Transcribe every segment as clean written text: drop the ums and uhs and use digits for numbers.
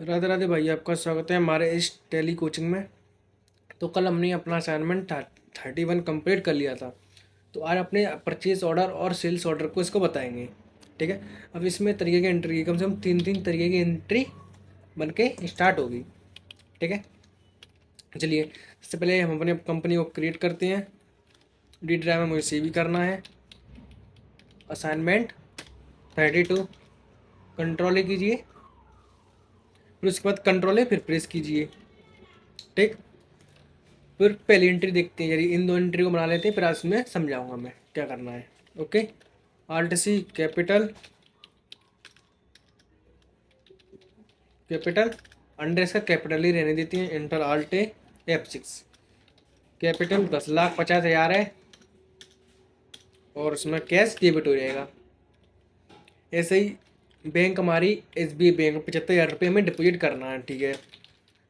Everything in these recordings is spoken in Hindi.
राधे राधे भाई, आपका स्वागत है हमारे इस टेली कोचिंग में। तो कल हमने अपना असाइनमेंट 31 कंप्लीट कर लिया था। तो आज अपने परचेज ऑर्डर और सेल्स ऑर्डर को इसको बताएंगे। ठीक है। अब इसमें तरीके की एंट्री, कम से कम तीन तीन तरीके की एंट्री बन के स्टार्ट होगी। ठीक है। चलिए, सबसे पहले हम अपने कंपनी को क्रिएट करते हैं। डी ड्राइव में मुझे सेव करना है असाइनमेंट 32। कंट्रोल ए कीजिए, फिर उसके बाद कंट्रोल ए फिर प्रेस कीजिए। ठीक। फिर पहली एंट्री देखते हैं, यदि इन दो एंट्री को बना लेते हैं, फिर उसमें समझाऊंगा मैं क्या करना है। ओके। आल्ट सी कैपिटल कैपिटल अंडर इसका कैपिटल ही रहने देती हैं। Inter alt F6। कैपिटल 10,50,000 है और उसमें कैश डेबिट हो जाएगा। ऐसे ही बैंक हमारी SBI बैंक 75,000 रुपये हमें डिपॉजिट करना है। ठीक है।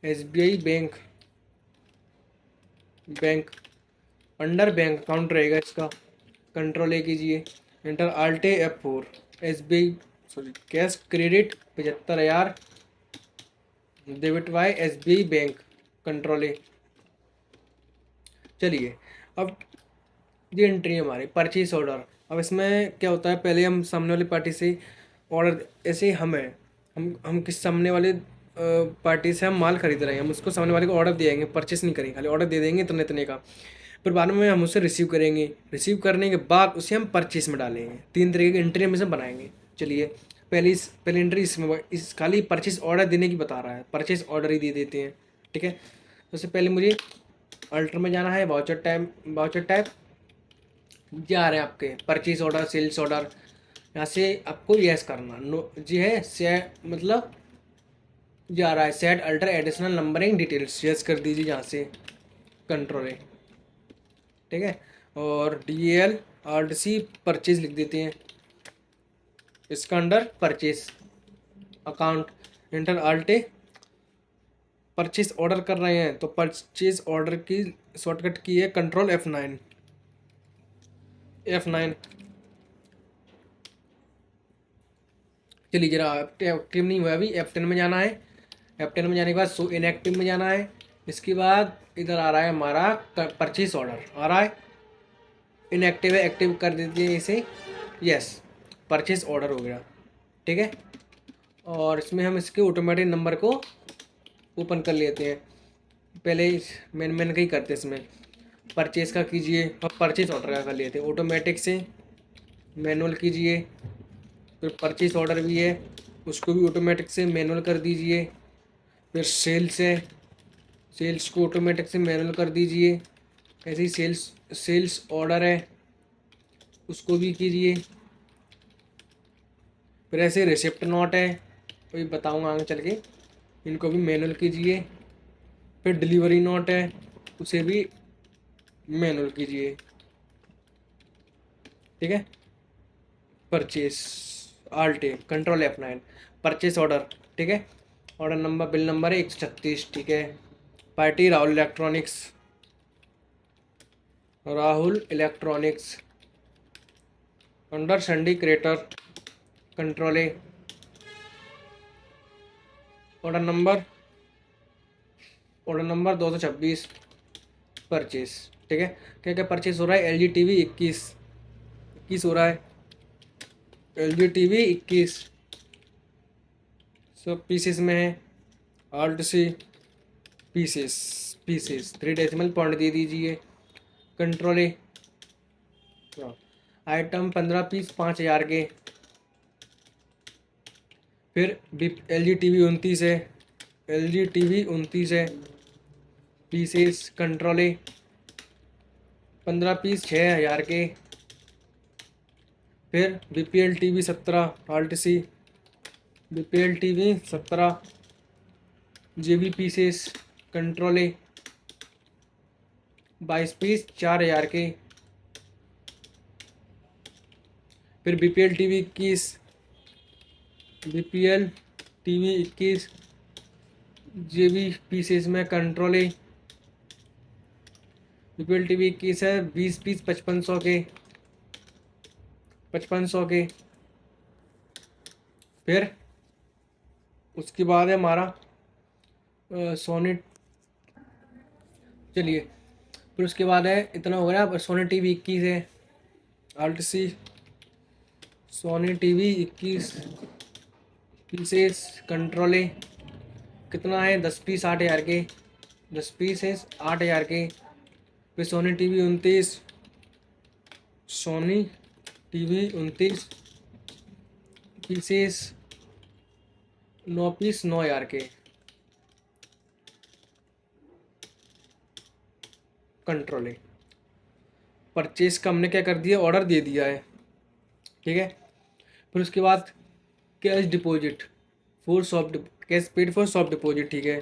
SBI bank bank under bank account रहेगा इसका। कंट्रोल ए कीजिए, inter alt F4। SBI sorry cash credit 75,000 debit by SBI bank. Control ए। चलिए, अब ये एंट्री है हमारी परचेज ऑर्डर। अब इसमें क्या होता है, पहले हम सामने वाली पार्टी से ऑर्डर, ऐसे हमें हम किस सामने वाले पार्टी से हम माल खरीद रहे हैं, हम उसको सामने वाले को ऑर्डर दे देंगे, परचेस नहीं करेंगे, खाली ऑर्डर दे देंगे इतने इतने का। फिर बाद में हम उसे रिसीव करेंगे, रिसीव करने के बाद उसे हम परचेस में डालेंगे। तीन तरीके की एंट्री हम इसे बनाएंगे। चलिए, पहली एंट्री इसमें इस खाली परचेस ऑर्डर देने की बता रहा है, परचेस ऑर्डर ही दे देते हैं। ठीक है। सबसे पहले मुझे अल्टर में जाना है, वाउचर टाइप जा रहे हैं आपके परचेज ऑर्डर, सेल्स ऑर्डर। यहाँ से आपको यस करना, नो जी है से मतलब जा रहा है set alter additional numbering details, yes कर दीजिए यहाँ से। कंट्रोल है। ठीक है। और DL RDC परचेज लिख देते हैं इसका under purchase account. Enter alter purchase order कर रहे हैं तो परचेज ऑर्डर की शॉर्टकट की है कंट्रोल F9। चलिए, जरा एक्टिव नहीं हुआ अभी, F10 में जाना है। F10 में जाने के बाद सो इनएक्टिव में जाना है। इसके बाद इधर आ रहा है हमारा परचेज ऑर्डर आ रहा है, इनएक्टिव है, एक्टिव कर देते हैं इसे। यस, परचेज ऑर्डर हो गया। ठीक है। और इसमें हम इसके ऑटोमेटिक नंबर को ओपन कर लेते हैं। पहले मैन का ही करते हैं, इसमें परचेज का कीजिए और परचेज ऑर्डर का कर लेते हैं। ऑटोमेटिक से मैनुअल कीजिए, फिर परचेज ऑर्डर भी है उसको भी ऑटोमेटिक से मैनुअल कर दीजिए। फिर सेल्स को ऑटोमेटिक से मैनुअल कर दीजिए। ऐसे ही सेल्स ऑर्डर है उसको भी कीजिए। फिर ऐसे रिसिप्ट नोट है, वही बताऊंगा आगे चल के, इनको भी मैनुअल कीजिए। फिर डिलीवरी नोट है उसे भी मैनुअल कीजिए। ठीक है। Purchase alter control F9 purchase order. ठीक है। ऑर्डर नंबर बिल नंबर है 136। ठीक है। Party Rahul electronics under sundry creditor. Control A. Order number 226 purchase. ठीक है। क्या क्या परचेस हो रहा है, LG TV 21 हो रहा है। LG TV 21 सब पीसेस में है। आल्ट सी पीसेस 3 डेसिमल पॉइंट दे दीजिए। कंट्रोल ए। आइटम 15 पीस 5,000 के। फिर LG TV 29 है, LG TV 29 है पीसेस। कंट्रोल ए। 15 पीस 6,000 के। फिर BPL TV 17 alt C BPL TV 17 JB pieces. Control A. 22 piece 4,000 के। फिर BPL TV 21 JB पीसेस में। Control A. BPL TV 21 है, 20 पीस 5500 के। फिर उसके बाद है हमारा सोनी। चलिए, फिर उसके बाद है, इतना हो गया। सोनी टीवी 21 है, आल्ट सी सोनी टीवी 21 पीसेस कंट्रोल है। कितना है? 10 पीस 8,000 के, 10 पीस है 8,000 के। फिर Sony TV 29, Sony TV 29 pieces 9 piece 9,000 के कंट्रोल है। परचेज का हमने क्या कर दिया, ऑर्डर दे दिया है, ठीक है। फिर उसके बाद cash deposit for soft, cash paid for soft deposit, ठीक है।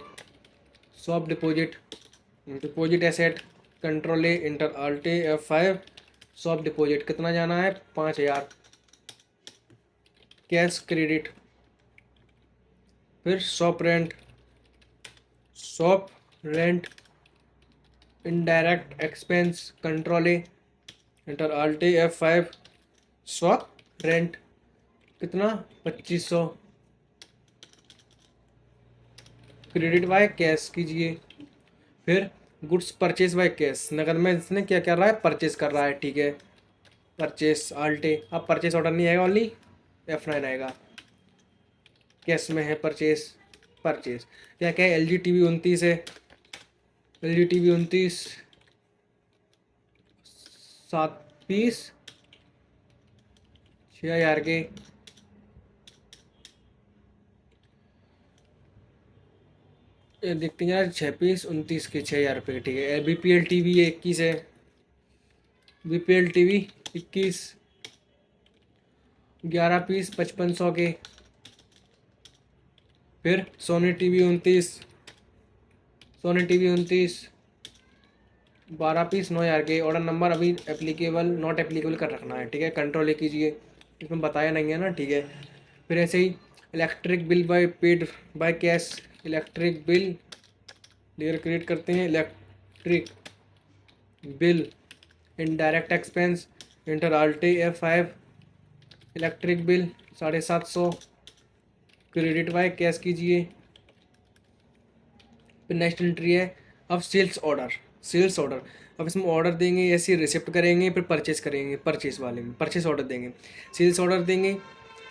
Soft deposit, deposit asset control A enter आल्टे F5। Soft deposit कितना जाना है? 5,000। कैश क्रेडिट, फिर shop rent indirect expense control A enter आल्टे F5। Shop rent कितना? 2,500। क्रेडिट बाय कैश कीजिए। फिर गुड्स परचेज बाय कैश, नगद में इसने क्या कर रहा है? परचेज कर रहा है, ठीक है। परचेस आल्टे, अब परचेस ऑर्डर नहीं आएगा, ओनली F9 आएगा। कैश में है परचेस, परचेस क्या क्या है? LG TV 29 है, LG TV 29 7 पीस 6,000 के। ये देखते हैं यार, 6 पीस 29 के 6,000 रुपये, ठीक है। BPL TV 21 है, BPL TV 21 11 पीस 5,500 के। फिर Sony TV 29, Sony TV 29 12 piece 9,000 के। ऑर्डर नंबर अभी एप्लीकेबल नॉट एप्लीकेबल कर रखना है, ठीक है। कंट्रोल ए कीजिए, इसमें बताया नहीं है ना, ठीक है। फिर ऐसे ही electric bill by paid by cash, electric bill लेयर क्रिएट करते हैं। Electric bill indirect expense enter आल्टे F5। Electric bill 750 credit by cash कीजिए। फिर नेक्स्ट एंट्री है अब सेल्स ऑर्डर, सेल्स ऑर्डर। अब इसमें ऑर्डर देंगे, ऐसे रिसिप्ट करेंगे, फिर परचेस करेंगे, परचेस वाले में परचेस ऑर्डर देंगे, सेल्स ऑर्डर देंगे।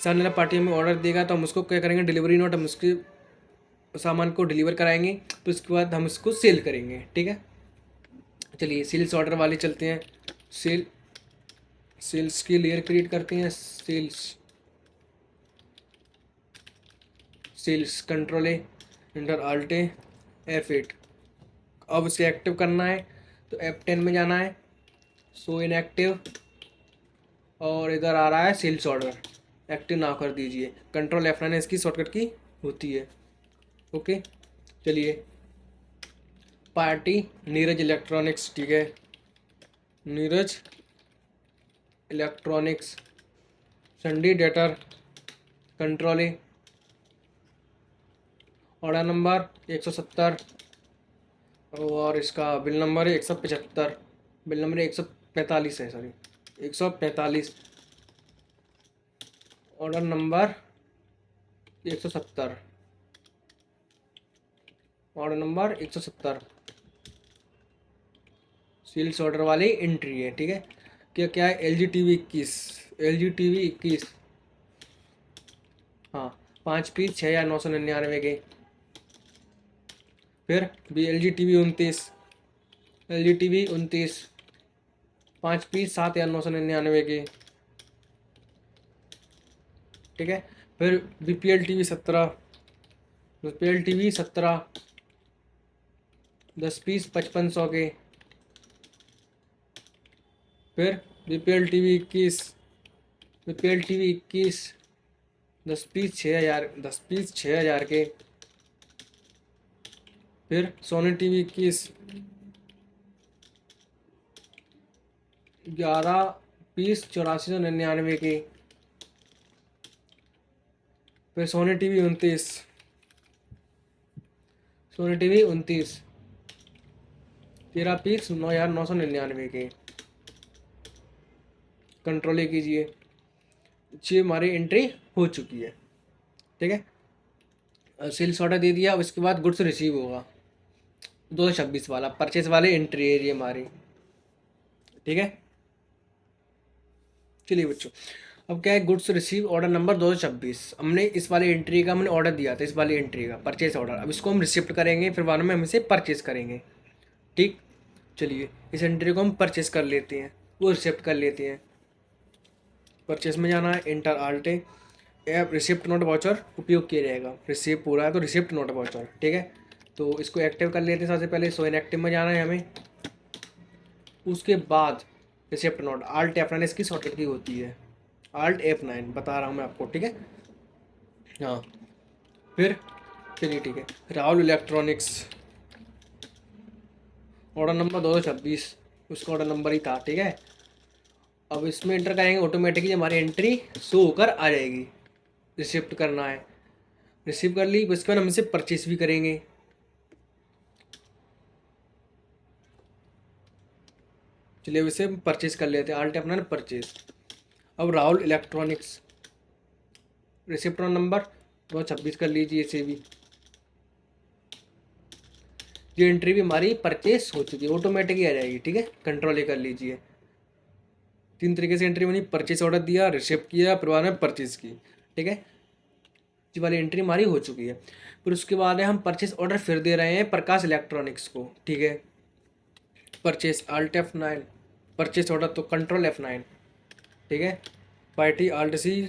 सामने वाला पार्टी में ऑर्डर देगा तो हम उसको क्या करेंगे? डिलीवरी नोट, हम उसके सामान को डिलीवर कराएंगे, तो उसके बाद हम उसको सेल करेंगे, ठीक है। चलिए सेल्स ऑर्डर वाले चलते हैं। सेल सेल्स की लेयर क्रिएट करते हैं। सेल्स कंट्रोल है इंटर आल्टे F8। अब उसे एक्टिव करना है तो F10 में जाना है, सो इनएक्टिव, और इधर आ रहा है सेल्स ऑर्डर, एक्टिव ना कर दीजिए। कंट्रोल F9 इसकी शॉर्टकट की होती है, ओके। चलिए, पार्टी नीरज इलेक्ट्रॉनिक्स, ठीक है। Neeraj electronics sundry debtor control है। ऑर्डर नंबर 170 और इसका बिल नंबर है 175। बिल नंबर 145 है, sorry 145। Order number 170, order number 170 sales order वाली एंट्री है, ठीक है। क्या क्या है? LG TV 21, LG TV 21, हाँ 5 पीस 6,999 के। फिर भी LG TV 29, LG TV 29 5 piece 7,999 के, ठीक है। फिर BPL TV 17, BPL TV 17 10 piece 5,500 के। फिर BPL TV 21, BPL TV 21 10 piece 6,000, 10 piece 6,000 के। फिर सोनी TV 21 11 पीस 84,999 के। फिर Sony TV 29, Sony TV 29 13 piece 9,999 के। कंट्रोल कीजिए, ये हमारी एंट्री हो चुकी है, ठीक है। सेल्स ऑर्डर दे दिया, उसके बाद गुड्स रिसीव होगा 226 वाला परचेस वाले एंट्री है ये हमारी। ठीक है, चलिए बच्चों, अब क्या है, गुड्स रिसीव ऑर्डर नंबर 226, हमने इस वाले एंट्री का हमने ऑर्डर दिया था, इस वाली एंट्री का परचेस ऑर्डर। अब इसको हम रिसिप्ट करेंगे, फिर बाद में हम इसे परचेस करेंगे। ठीक, चलिए इस एंट्री को हम परचेस कर लेते हैं, वो रिसिप्ट कर लेते हैं। परचेस में जाना है, इंटर आल्टे ऐप रिसिप्ट नोट वाउचर उपयोग किया जाएगा। रिसिप्ट पूरा है तो रिसिप्ट नोट वाउचर। ठीक है, तो इसको एक्टिव कर लेते हैं। सबसे पहले सो इनएक्टिव में जाना है हमें, उसके बाद रिसिप्ट नोट आल्ट F9 इसकी शॉर्टकट की होती है, आल्ट F9 बता रहा हूँ मैं आपको। ठीक है, हाँ, फिर चलिए ठीक है, राहुल इलेक्ट्रॉनिक्स ऑर्डर नंबर 226, उसका ऑर्डर नंबर ही था। ठीक है, अब इसमें एंटर करेंगे, ऑटोमेटिकली हमारी एंट्री शो होकर आ जाएगी। रिसिप्ट करना है, रिसीव कर ली, उसके बाद हम इसे परचेस भी करेंगे। चलिए अब इसे परचेस कर लेते हैं, आल्ट F9 परचेस। अब राहुल इलेक्ट्रॉनिक्स रिसिप्ट नंबर 226 कर लीजिए इसे भी। ये एंट्री भी हमारी परचेस हो चुकी है, ऑटोमेटिक ही आ जाएगी। ठीक है, कंट्रोल ही कर लीजिए। 3 तरीके से एंट्री बनी, परचेस ऑर्डर दिया, रिसिप्ट किया, फिर बाद में परचेस की। ठीक है, ये वाली एंट्री हमारी हो चुकी है। फिर उसके बाद है हम परचेस ऑर्डर फिर दे रहे हैं प्रकाश इलेक्ट्रॉनिक्स को। ठीक है, purchase alt F9, purchase order तो कंट्रोल F9। ठीक है, party alt C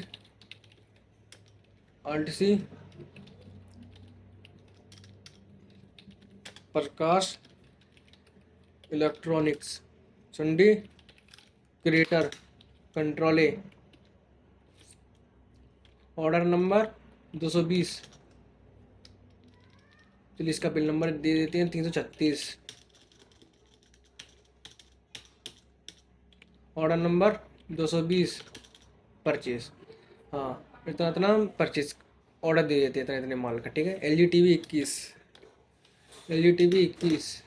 Prakash electronics sundry creditor control A, order number 220। चलिए इसका बिल नंबर दे देते हैं 336, ऑर्डर नंबर 220 परचेस। हाँ, इतना इतना परचेस ऑर्डर दे देते हैं, इतने इतने माल का। ठीक है, L G T V 21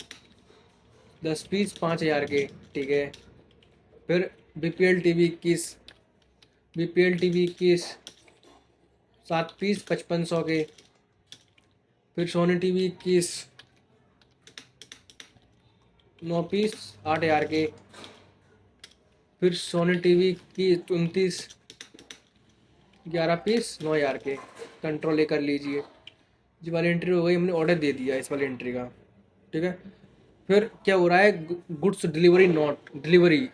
10 piece 5000 के। ठीक है, फिर B P L T V 21 7 piece 5500 के। फिर सोनी टी वी 21 9 पीस 8000 के। फिर सोनी टी वी की 29 11 पीस 9000 के। कंट्रोल ए कर लीजिए, जी वाली एंट्री हो गई, हमने ऑर्डर दे दिया इस वाली एंट्री का। ठीक है, फिर क्या हो रहा है, goods delivery not delivery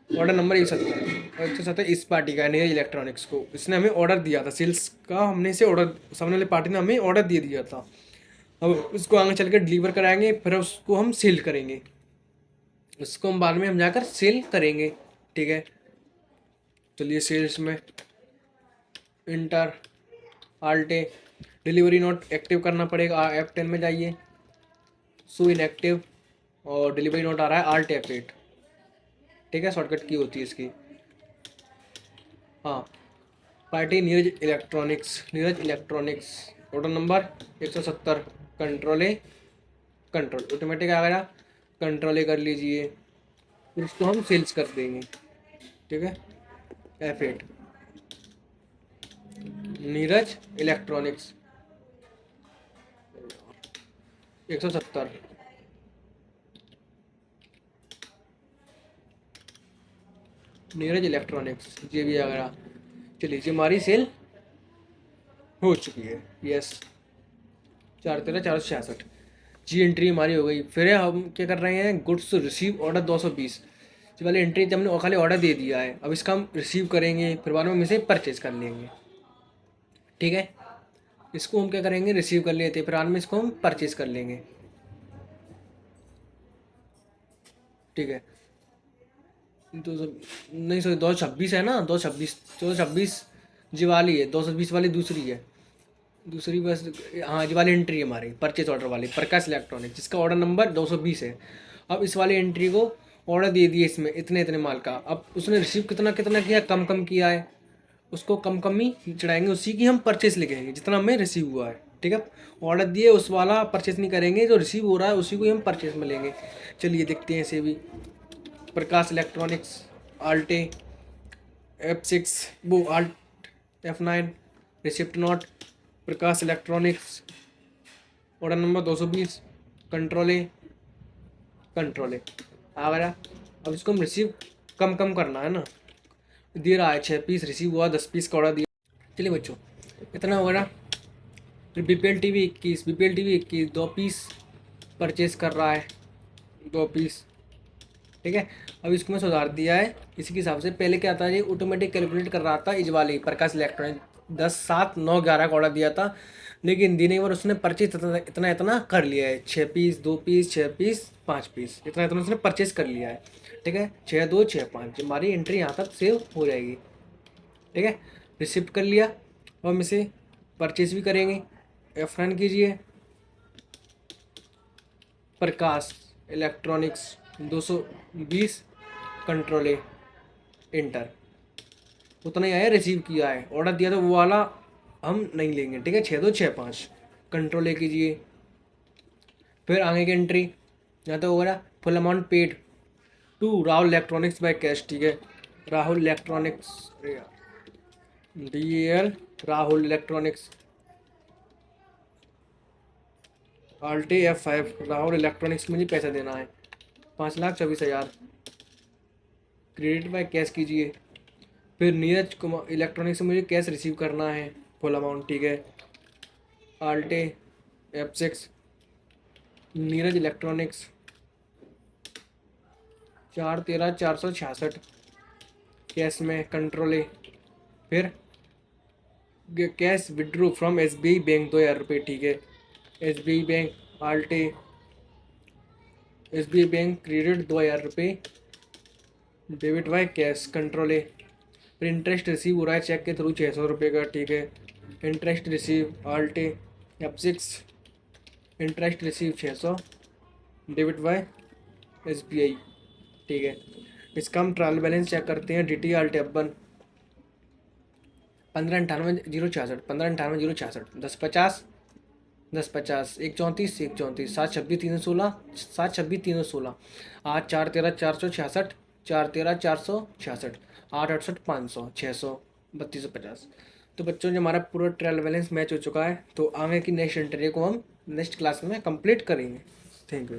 order number 170 इस पार्टी का है, नीरज इलेक्ट्रॉनिक्स को। इसने हमें ऑर्डर दिया था सेल्स का, हमने इसे ऑर्डर, सामने वाली पार्टी ने हमें ऑर्डर दे दिया था। अब उसको आगे चल कर डिलीवर कराएंगे, फिर उसको हम सेल करेंगे, उसको हम बाद में हम जाकर सेल करेंगे। ठीक है, चलिए सेल्स में इंटर आल्टे डिलीवरी नोट एक्टिव करना पड़ेगा, F10 में जाइए, सो इनएक्टिव, और डिलीवरी नोट आ रहा है आल्ट F8। ठीक है, शॉर्टकट की होती है इसकी। हाँ, party Neeraj electronics order number 170 control A, control automatic आ गया, कंट्रोल ए कर लीजिए, फिर उसको हम सेल्स कर देंगे। ठीक है, F8 Neeraj electronics 170 Neeraj electronics, ये भी आ गया। चलिए जी हमारी सेल हो चुकी है, यस 413 466 जी एंट्री हमारी हो गई। फिर हम क्या कर रहे हैं, गुड्स रिसीव ऑर्डर 220 जी वाली एंट्री, जब हमने खाली ऑर्डर दे दिया है, अब इसका हम रिसीव करेंगे, फिर बाद में हम इसे परचेज कर लेंगे। ठीक है, इसको हम क्या करेंगे, रिसीव कर लेते, फिर बाद में इसको हम परचेज कर लेंगे। ठीक है, दो नहीं सॉरी 226 है ना, 226 जी वाली है, 220 वाली दूसरी है, दूसरी बस। हाँ, ये वाली एंट्री है हमारी परचेज ऑर्डर वाली प्रकाश इलेक्ट्रॉनिक, जिसका ऑर्डर नंबर 220 है। अब इस वाली एंट्री को ऑर्डर दे दिए इसमें इतने इतने माल का, अब उसने रिसीव कितना कितना किया, कम कम किया है, उसको कम कम ही चढ़ाएंगे, उसी की हम परचेस लिखेंगे जितना हमें रिसीव हुआ है। ठीक है, ऑर्डर दिए उस वाला परचेस नहीं करेंगे, जो रिसीव हो रहा है उसी को ही हम परचेस में लेंगे। चलिए देखते हैं इसे भी, प्रकाश इलेक्ट्रॉनिक्स आल्टे F6 वो alt F9 receipt note Prakash electronics order number 220 control A आ गया। अब इसको हम रिसीव कम करना है ना, दे रहा है 6 पीस रिसीव हुआ, 10 पीस का ऑर्डर दिया। चलिए बच्चों इतना हो गया। फिर बीपीएल टीवी 21 2 पीस परचेज कर रहा है, 2 पीस, ठीक है। अब इसको मैं सुधार दिया है इसी के हिसाब से। पहले क्या था, ये ऑटोमेटिक कैलकुलेट कर रहा था इजवाली प्रकाश इलेक्ट्रॉनिक 10 7 9 11 का ऑर्डर दिया था, लेकिन दिन भर उसने परचेज इतना इतना कर लिया है, 6 पीस 2 पीस 6 पीस 5 पीस इतना इतना उसने परचेज कर लिया है, ठीक है। 6 2 6 5 हमारी एंट्री यहाँ तक सेव हो जाएगी, ठीक है। रिसिप्ट कर लिया। अब हम इसे परचेज भी करेंगे। F9 कीजिए, प्रकाश इलेक्ट्रॉनिक्स 220 कंट्रोल ए इंटर, उतना ही आया, रिसीव किया है, ऑर्डर दिया था वो वाला हम नहीं लेंगे, ठीक है। 6 2 6 5 कंट्रोल ए कीजिए। फिर आगे की एंट्री यहाँ तो होगा full amount paid to Rahul electronics by cash, ठीक है। Rahul electronics DEL Rahul electronics alt F5 Rahul electronics में मुझे पैसा देना है 5,24,000 क्रेडिट बाय कैश कीजिए। फिर नीरज कुमार इलेक्ट्रॉनिक्स से मुझे कैश रिसीव करना है फुल अमाउंट, ठीक है। Alt F6 Neeraj electronics 413,466 cash में कंट्रोल ए। फिर cash withdraw from SBI bank 2,000 रुपये, ठीक है। SBI bank alt SBI bank credit 2,000 रुपये debit by cash control A. फिर इंटरेस्ट रिसीव हो रहा है चेक के थ्रू 600 रुपये का, ठीक है। Interest receive alt F6 interest receive 600 debit by SBI, ठीक है। इसका हम ट्रायल बैलेंस चेक करते हैं। DT आल्टे F1 15,98,066 15,98,066 10,50 10,50 1,34 1,34 7,26,316 7,26,316 8 4 13 466 4 13 466 8 68 500 600 3250। तो बच्चों जो हमारा पूरा ट्रायल बैलेंस मैच हो चुका है, तो आगे की नेक्स्ट एंट्री को हम नेक्स्ट क्लास में कंप्लीट करेंगे। Thank you.